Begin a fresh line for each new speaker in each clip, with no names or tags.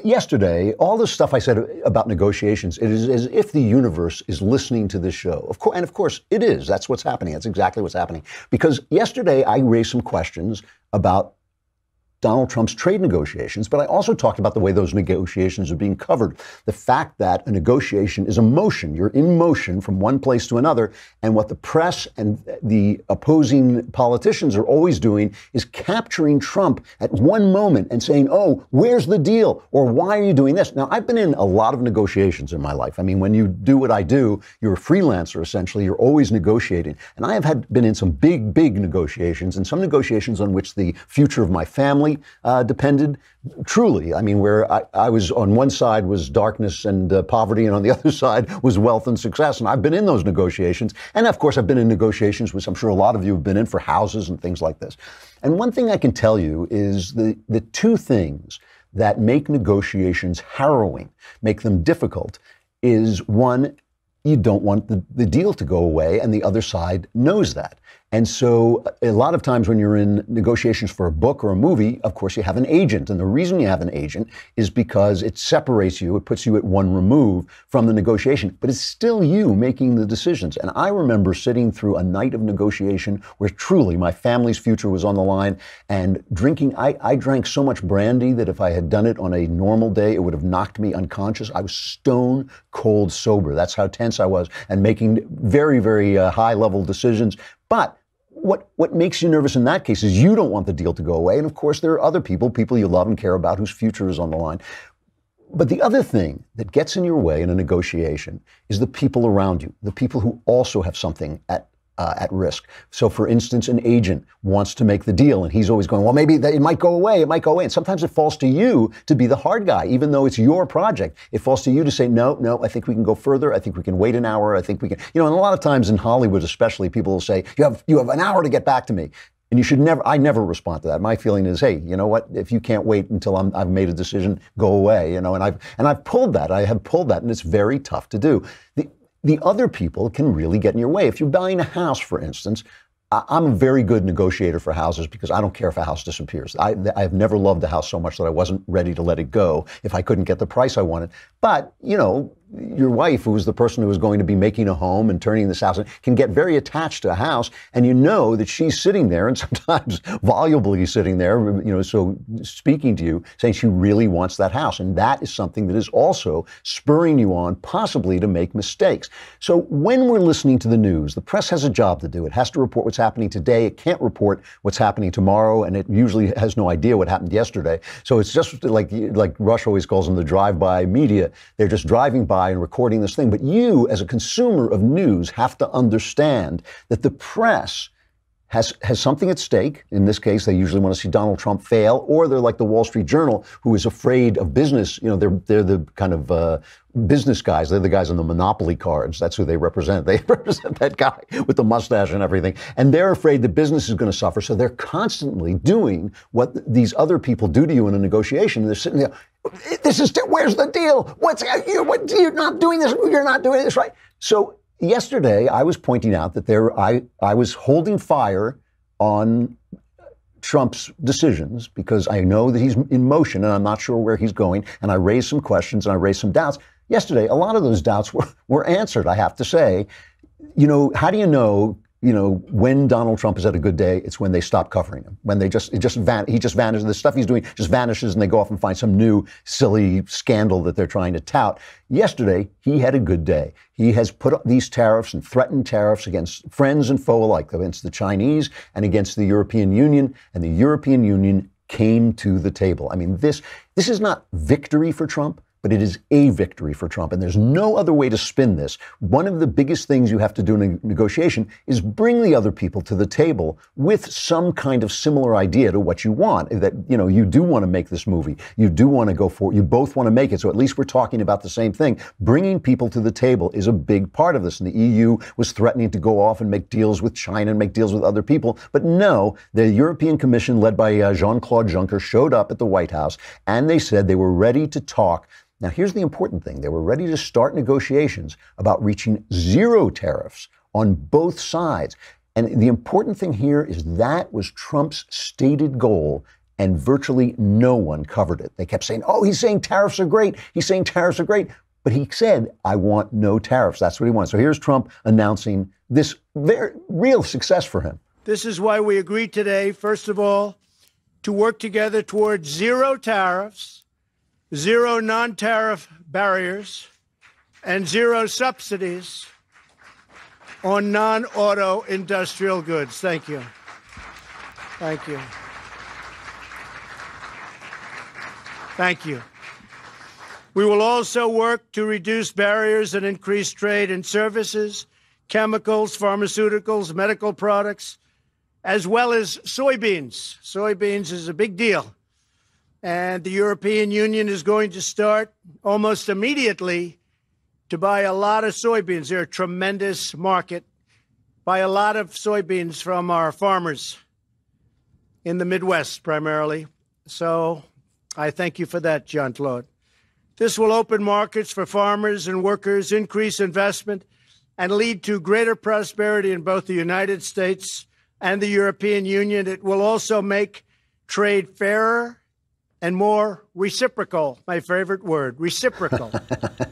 yesterday, all the stuff I said about negotiations, it is as if the universe is listening to this show. And of course, it is. That's what's happening. That's exactly what's happening. Because yesterday, I raised some questions about Donald Trump's trade negotiations, but I also talked about the way those negotiations are being covered. The fact that a negotiation is a motion. You're in motion from one place to another. And what the press and the opposing politicians are always doing is capturing Trump at one moment and saying, oh, where's the deal? Or why are you doing this? Now, I've been in a lot of negotiations in my life. I mean, when you do what I do, you're a freelancer, essentially. You're always negotiating. And I have been in some big, big negotiations, and some negotiations on which the future of my family depended. Truly, I mean, where I was on one side was darkness and poverty, and on the other side was wealth and success. And I've been in those negotiations. And of course, I've been in negotiations, which I'm sure a lot of you have been in, for houses and things like this. And one thing I can tell you is the two things that make negotiations harrowing, make them difficult, is one, you don't want the deal to go away, and the other side knows that. And so a lot of times when you're in negotiations for a book or a movie, of course, you have an agent. And the reason you have an agent is because it separates you. It puts you at one remove from the negotiation. But it's still you making the decisions. And I remember sitting through a night of negotiation where truly my family's future was on the line, and drinking. I drank so much brandy that if I had done it on a normal day, it would have knocked me unconscious. I was stone cold sober. That's how tense I was, and making very, very high level decisions. But what makes you nervous in that case is you don't want the deal to go away. And of course, there are other people you love and care about, whose future is on the line. But the other thing that gets in your way in a negotiation is the people around you, the people who also have something at risk. So, for instance, an agent wants to make the deal, and he's always going, well, maybe it might go away. It might go away. And sometimes it falls to you to be the hard guy, even though it's your project. It falls to you to say, no, I think we can go further. I think we can wait an hour. I think we can, and a lot of times in Hollywood, especially, people will say, you have an hour to get back to me. And you should never, I never respond to that. My feeling is, hey, you know what? If you can't wait until I've made a decision, go away, and I've pulled that. I have pulled that, and it's very tough to do. The other people can really get in your way. If you're buying a house, for instance, I'm a very good negotiator for houses because I don't care if a house disappears. I've never loved a house so much that I wasn't ready to let it go if I couldn't get the price I wanted. But, your wife, who is the person who is going to be making a home and turning this house, can get very attached to a house, and you know that she's sitting there, and sometimes volubly sitting there, so speaking to you, saying she really wants that house. And that is something that is also spurring you on, possibly, to make mistakes. So when we're listening to the news, the press has a job to do. It has to report what's happening today. It can't report what's happening tomorrow, and it usually has no idea what happened yesterday. So it's just like Rush always calls them the drive-by media. They're just driving by and recording this thing. But you, as a consumer of news, have to understand that the press has something at stake. In this case, they usually want to see Donald Trump fail, or they're like the Wall Street Journal, who is afraid of business. They're the kind of business guys. They're the guys on the Monopoly cards. That's who they represent. They represent that guy with the mustache and everything. And they're afraid that business is going to suffer. So they're constantly doing what these other people do to you in a negotiation. They're sitting there. Where's the deal? You're not doing this. You're not doing this right. So yesterday, I was pointing out that I was holding fire on Trump's decisions because I know that he's in motion and I'm not sure where he's going. And I raised some questions and I raised some doubts. Yesterday, a lot of those doubts were answered, I have to say. How do you know, when Donald Trump is at a good day? It's when they stop covering him. When he just vanishes. The stuff he's doing just vanishes, and they go off and find some new silly scandal that they're trying to tout. Yesterday, he had a good day. He has put up these tariffs and threatened tariffs against friends and foe alike, against the Chinese and against the European Union. And the European Union came to the table. I mean, this is not victory for Trump, but it is a victory for Trump. And there's no other way to spin this. One of the biggest things you have to do in a negotiation is bring the other people to the table with some kind of similar idea to what you want. That, you do want to make this movie. You do want to go for it. You both want to make it. So at least we're talking about the same thing. Bringing people to the table is a big part of this. And the EU was threatening to go off and make deals with China and make deals with other people. But no, the European Commission, led by Jean-Claude Juncker, showed up at the White House, and they said they were ready to talk. Now, here's the important thing. They were ready to start negotiations about reaching zero tariffs on both sides. And the important thing here is that was Trump's stated goal, and virtually no one covered it. They kept saying, oh, he's saying tariffs are great. He's saying tariffs are great. But he said, I want no tariffs. That's what he wants. So here's Trump announcing this very real success for him.
This is why we agreed today, first of all, to work together towards zero tariffs, zero non-tariff barriers, and zero subsidies on non-auto industrial goods. Thank you. Thank you. Thank you. We will also work to reduce barriers and increase trade in services, chemicals, pharmaceuticals, medical products, as well as soybeans. Soybeans is a big deal. And the European Union is going to start almost immediately to buy a lot of soybeans. They're a tremendous market. Buy a lot of soybeans from our farmers in the Midwest primarily. So I thank you for that, Jean-Claude. This will open markets for farmers and workers, increase investment, and lead to greater prosperity in both the United States and the European Union. It will also make trade fairer and more reciprocal. My favorite word, reciprocal.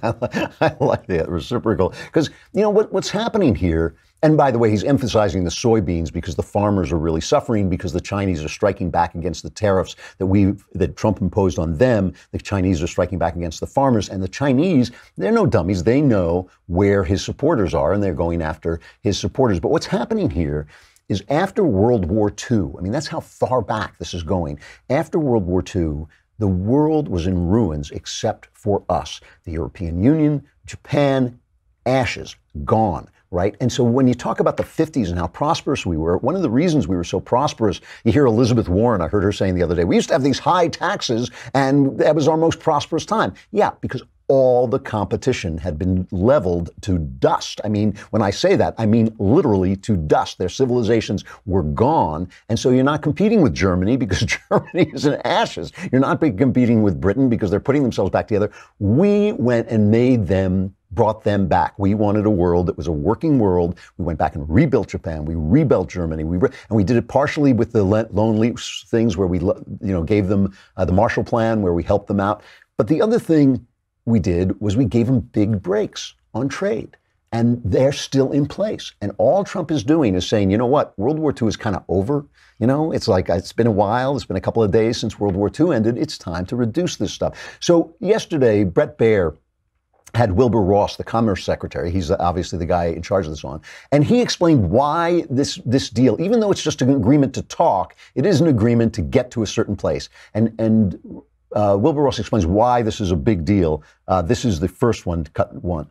I like that, reciprocal. Because, you know, what's happening here, and by the way, he's emphasizing the soybeans because the farmers are really suffering because the Chinese are striking back against the tariffs that Trump imposed on them. The Chinese are striking back against the farmers. And the Chinese, they're no dummies. They know where his supporters are, and they're going after his supporters. But what's happening here is after World War II, I mean, that's how far back this is going. After World War II, the world was in ruins except for us. The European Union, Japan, ashes, gone. Right? And so when you talk about the 50s and how prosperous we were, one of the reasons we were so prosperous, you hear Elizabeth Warren, I heard her saying the other day, we used to have these high taxes and that was our most prosperous time. Yeah, because all the competition had been leveled to dust. I mean, when I say that, I mean literally to dust. Their civilizations were gone. And so you're not competing with Germany because Germany is in ashes. You're not competing with Britain because they're putting themselves back together. We went and brought them back. We wanted a world that was a working world. We went back and rebuilt Japan. We rebuilt Germany. And we did it partially with the loan lease things where we, gave them the Marshall Plan, where we helped them out. But the other thing we did was we gave them big breaks on trade. And they're still in place. And all Trump is doing is saying, you know what, World War II is kind of over. You know, it's like, it's been a while. It's been a couple of days since World War II ended. It's time to reduce this stuff. So yesterday, Bret Baier had Wilbur Ross, the Commerce Secretary, he's obviously the guy in charge of this on, and he explained why this deal, even though it's just an agreement to talk, it is an agreement to get to a certain place. And Wilbur Ross explains why this is a big deal. This is the first one, cut one.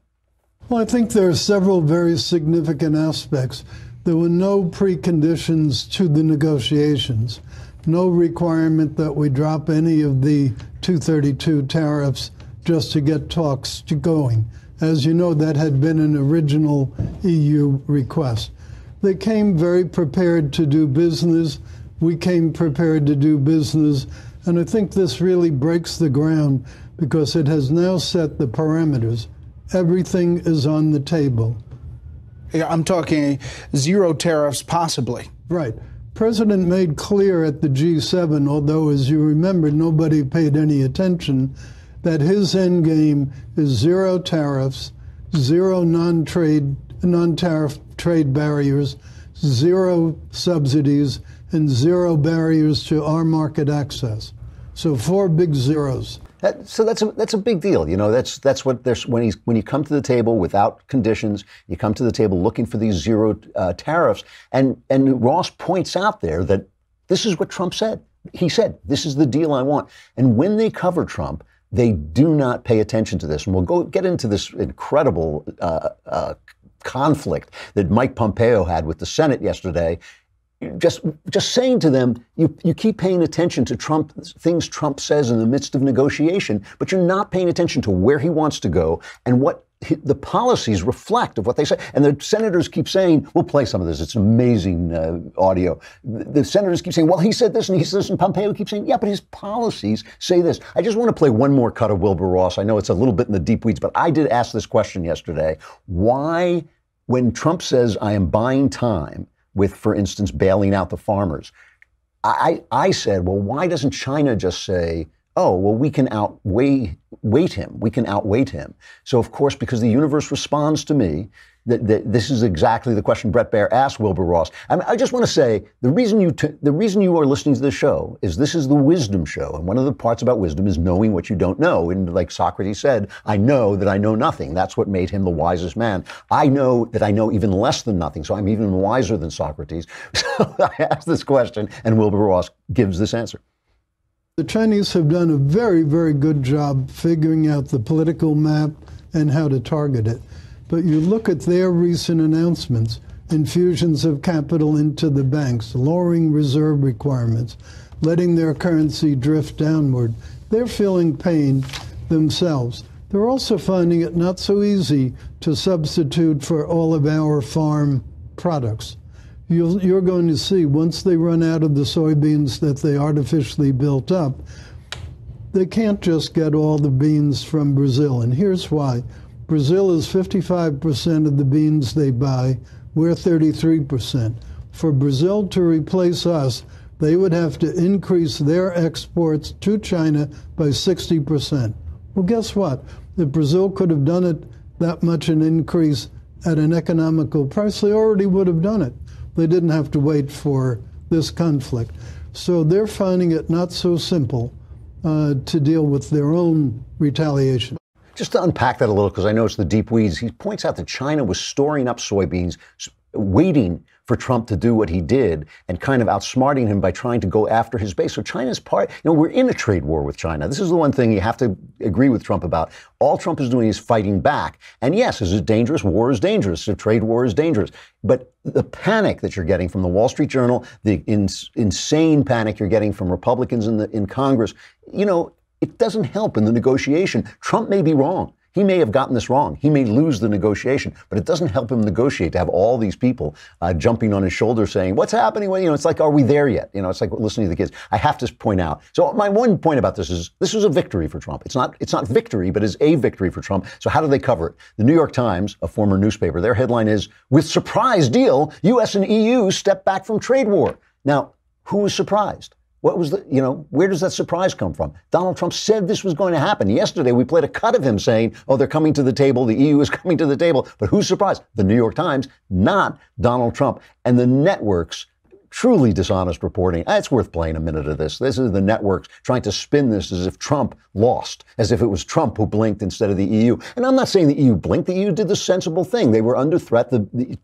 Well, I think there are several very significant aspects. There were no preconditions to the negotiations, no requirement that we drop any of the 232 tariffs just to get talks going. As you know, that had been an original EU request. They came very prepared to do business. We came prepared to do business. And I think this really breaks the ground because it has now set the parameters. Everything is on the table.
Yeah, I'm talking zero tariffs, possibly.
Right. President made clear at the G7, although, as you remember, nobody paid any attention, that his end game is zero tariffs, zero non-tariff trade barriers, zero subsidies, and zero barriers to our market access. So 4 big zeros.
So that's a big deal. You know, that's what there's when you come to the table without conditions, you come to the table looking for these zero tariffs. And Ross points out there that this is what Trump said. He said, this is the deal I want. And when they cover Trump, they do not pay attention to this. And we'll get into this incredible conflict that Mike Pompeo had with the Senate yesterday. Just saying to them, you keep paying attention to things Trump says in the midst of negotiation, but you're not paying attention to where he wants to go and what the policies reflect of what they say. And the senators keep saying, we'll play some of this. It's amazing audio. The senators keep saying, well, he said this and he said this, and Pompeo keeps saying, yeah, but his policies say this. I just want to play one more cut of Wilbur Ross. I know it's a little bit in the deep weeds, but I did ask this question yesterday. Why, when Trump says, I am buying time with, for instance, bailing out the farmers, I said, well, why doesn't China just say, oh, well, we can outweight him. We can outweight him. So, of course, because the universe responds to me, that this is exactly the question Bret Baier asked Wilbur Ross. I just want to say the reason you are listening to this show is this is the wisdom show, and one of the parts about wisdom is knowing what you don't know. And like Socrates said, I know that I know nothing. That's what made him the wisest man. I know that I know even less than nothing, so I'm even wiser than Socrates. So I asked this question, and Wilbur Ross gives this answer.
The Chinese have done a very, very good job figuring out the political map and how to target it. But you look at their recent announcements, infusions of capital into the banks, lowering reserve requirements, letting their currency drift downward. They're feeling pain themselves. They're also finding it not so easy to substitute for all of our farm products. You're going to see, once they run out of the soybeans that they artificially built up, they can't just get all the beans from Brazil. And here's why. Brazil is 55% of the beans they buy. We're 33%. For Brazil to replace us, they would have to increase their exports to China by 60%. Well, guess what? If Brazil could have done it that much an increase at an economical price, they already would have done it. They didn't have to wait for this conflict. So they're finding it not so simple to deal with their own retaliation.
Just to unpack that a little, because I know it's the deep weeds, he points out that China was storing up soybeans, waiting for Trump to do what he did and kind of outsmarting him by trying to go after his base. So China's part, we're in a trade war with China. This is the one thing you have to agree with Trump about. All Trump is doing is fighting back. And yes, is it dangerous? War is dangerous. A trade war is dangerous. But the panic that you're getting from the Wall Street Journal, the insane panic you're getting from Republicans in Congress, it doesn't help in the negotiation. Trump may be wrong. He may have gotten this wrong. He may lose the negotiation, but it doesn't help him negotiate to have all these people jumping on his shoulder saying, what's happening? Well, it's like, are we there yet? It's like listening to the kids. I have to point out. So my one point about this is a victory for Trump. It's not victory, but it's a victory for Trump. So how do they cover it? The New York Times, a former newspaper, their headline is, with surprise deal, U.S. and EU step back from trade war. Now, who was surprised? What was where does that surprise come from? Donald Trump said this was going to happen. Yesterday, we played a cut of him saying, oh, they're coming to the table. The EU is coming to the table. But who's surprised? The New York Times, not Donald Trump. And the networks, truly dishonest reporting. It's worth playing a minute of this. This is the networks trying to spin this as if Trump lost, as if it was Trump who blinked instead of the EU. And I'm not saying the EU blinked. The EU did the sensible thing. They were under threat.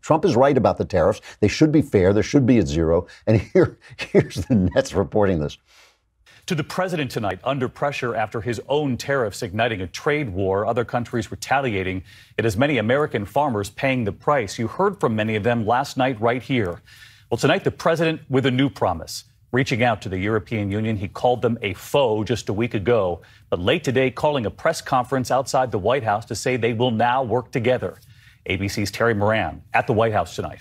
Trump is right about the tariffs. They should be fair. There should be at zero. And here's the Nets reporting this.
To the president tonight, under pressure after his own tariffs igniting a trade war, other countries retaliating. It has many American farmers paying the price. You heard from many of them last night right here. Well, tonight, the president with a new promise, reaching out to the European Union. He called them a foe just a week ago, but late today calling a press conference outside the White House to say they will now work together. ABC's Terry Moran at the White House tonight.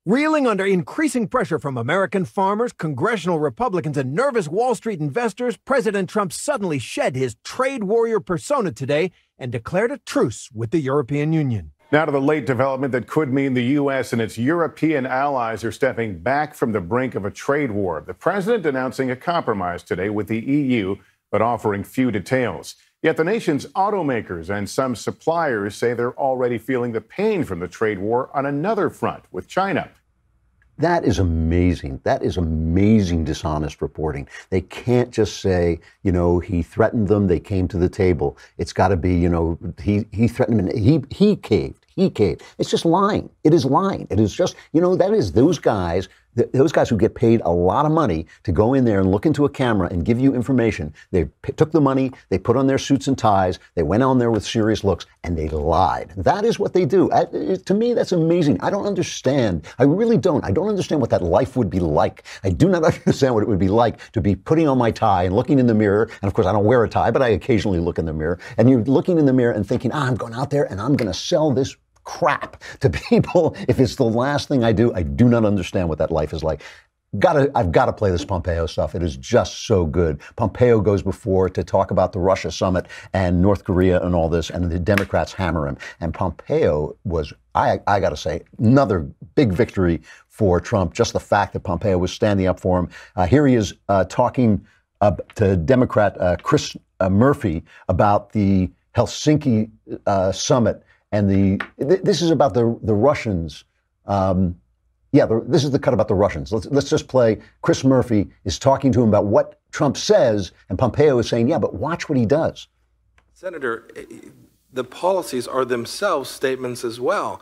Reeling under increasing pressure from American farmers, congressional Republicans, and nervous Wall Street investors, President Trump suddenly shed his trade warrior persona today and declared a truce with the European Union.
Now to the late development that could mean the U.S. and its European allies are stepping back from the brink of a trade war. The president announcing a compromise today with the EU, but offering few details. Yet the nation's automakers and some suppliers say they're already feeling the pain from the trade war on another front with China.
That is amazing. That is amazing dishonest reporting. They can't just say, he threatened them, they came to the table. It's got to be, he threatened them, and he caved. He caved. It's just lying. It is lying. It is just, that is those guys who get paid a lot of money to go in there and look into a camera and give you information. They took the money, they put on their suits and ties, they went on there with serious looks, and they lied. That is what they do. To me, that's amazing. I don't understand. I really don't. I don't understand what that life would be like. I do not understand what it would be like to be putting on my tie and looking in the mirror. And of course, I don't wear a tie, but I occasionally look in the mirror. And you're looking in the mirror and thinking, I'm going out there and I'm going to sell this crap to people. If it's the last thing I do not understand what that life is like. I've got to play this Pompeo stuff. It is just so good. Pompeo goes before to talk about the Russia summit and North Korea and all this, and the Democrats hammer him. And Pompeo was, I got to say, another big victory for Trump. Just the fact that Pompeo was standing up for him. Here he is talking to Democrat Chris Murphy about the Helsinki summit, and this is about the Russians. This is the cut about the Russians. Let's just play. Chris Murphy is talking to him about what Trump says, and Pompeo is saying, yeah, but watch what he does.
Senator, the policies are themselves statements as well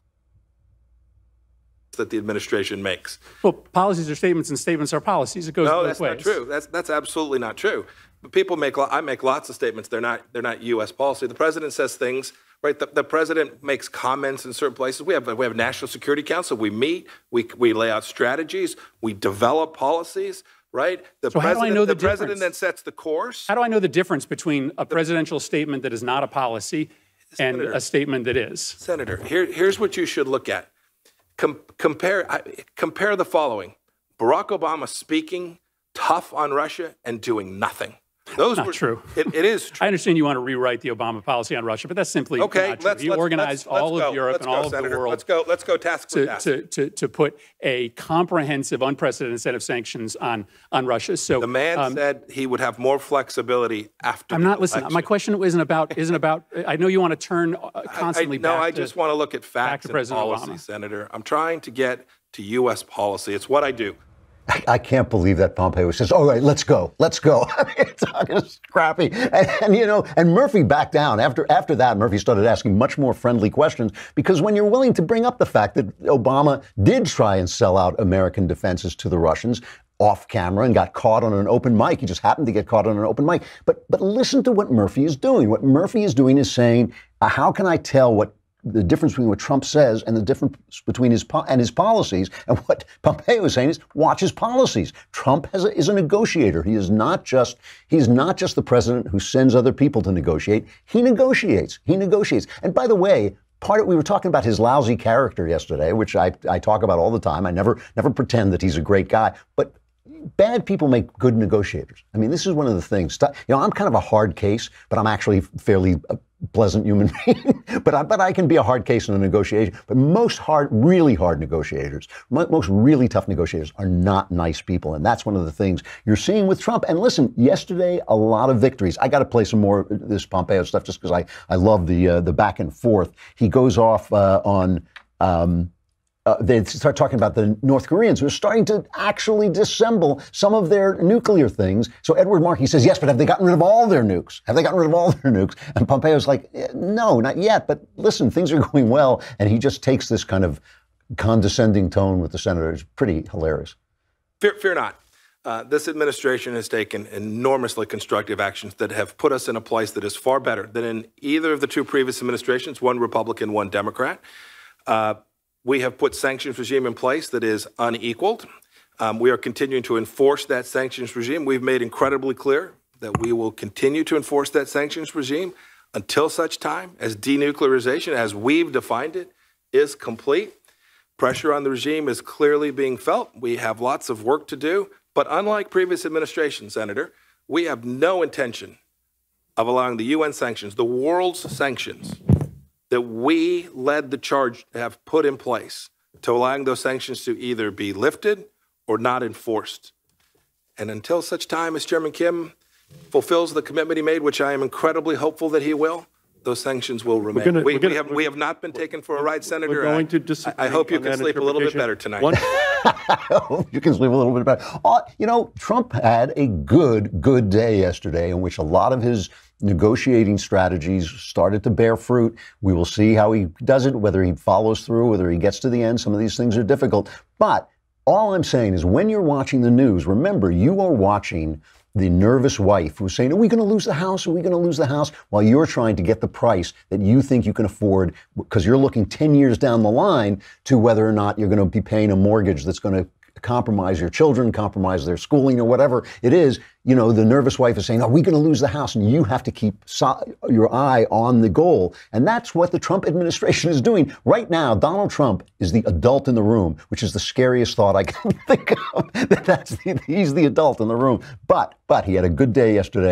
that the administration makes.
Well, policies are statements and statements are policies. It goes both ways.
No, that's not true. That's absolutely not true. But I make lots of statements. They're not U.S. policy. The president says things, right? The president makes comments in certain places. We have a National Security Council. We meet. We lay out strategies. We develop policies. Right?
How do I know the
president then sets the course.
How do I know the difference between a presidential statement that is not a policy and a statement that is?
Senator, here's what you should look at. Compare the following: Barack Obama speaking tough on Russia and doing nothing.
Those were true.
It is true.
I understand you want to rewrite the Obama policy on Russia, but that's simply not true. He organized all of Europe and all of the world.
Let's go task for task.
To put a comprehensive, unprecedented set of sanctions on Russia. So
the man said he would have more flexibility after.
I'm not listening. My question isn't about. I know you want to turn constantly.
I just want to look at facts and policy, Senator. I'm trying to get to U.S. policy. It's what I do.
I can't believe that Pompeo says, all right, let's go. I mean, it's talking scrappy. And Murphy backed down. After that, Murphy started asking much more friendly questions, because when you're willing to bring up the fact that Obama did try and sell out American defenses to the Russians off camera and got caught on an open mic. He just happened to get caught on an open mic. But listen to what Murphy is doing. What Murphy is doing is saying, how can I tell what the difference between what Trump says and the difference between his policies? And what Pompeo is saying is, watch his policies. Trump is a negotiator. He's not just the president who sends other people to negotiate. He negotiates. And by the way, we were talking about his lousy character yesterday, which I talk about all the time. I never pretend that he's a great guy, but bad people make good negotiators. I mean, this is one of the things. I'm kind of a hard case, but I'm actually fairly pleasant human being. but I can be a hard case in a negotiation. But most really hard negotiators, most really tough negotiators are not nice people. And that's one of the things you're seeing with Trump. And listen, yesterday, a lot of victories. I got to play some more of this Pompeo stuff just because I love the back and forth. He goes off on they start talking about the North Koreans who are starting to actually disassemble some of their nuclear things. So Edward Markey says, yes, but have they gotten rid of all their nukes? And Pompeo's like, no, not yet. But listen, things are going well. And he just takes this kind of condescending tone with the senator. It's pretty hilarious.
Fear not. This administration has taken enormously constructive actions that have put us in a place that is far better than in either of the two previous administrations, one Republican, one Democrat. We have put sanctions regime in place that is unequaled. We are continuing to enforce that sanctions regime. We've made incredibly clear that we will continue to enforce that sanctions regime until such time as denuclearization, as we've defined it, is complete. Pressure on the regime is clearly being felt. We have lots of work to do. But unlike previous administrations, Senator, we have no intention of allowing the UN sanctions, the world's sanctions, that we led the charge to have put in place, to allowing those sanctions to either be lifted or not enforced. And until such time as Chairman Kim fulfills the commitment he made, which I am incredibly hopeful that he will, those sanctions will remain. We have not been taken for a ride, Senator.
We're going to disagree.
I hope you can sleep a little bit better tonight.
You can sleep a little bit better. Trump had a good day yesterday in which a lot of his negotiating strategies started to bear fruit. We will see how he does it, whether he follows through, whether he gets to the end. Some of these things are difficult. But all I'm saying is when you're watching the news, remember, you are watching the nervous wife who's saying, are we going to lose the house? Are we going to lose the house? While you're trying to get the price that you think you can afford because you're looking 10 years down the line to whether or not you're going to be paying a mortgage that's going to compromise your children, compromise their schooling or whatever it is. The nervous wife is saying, are we going to lose the house? And you have to keep your eye on the goal. And that's what the Trump administration is doing. Right now, Donald Trump is the adult in the room, which is the scariest thought I can think of. He's the adult in the room. But he had a good day yesterday.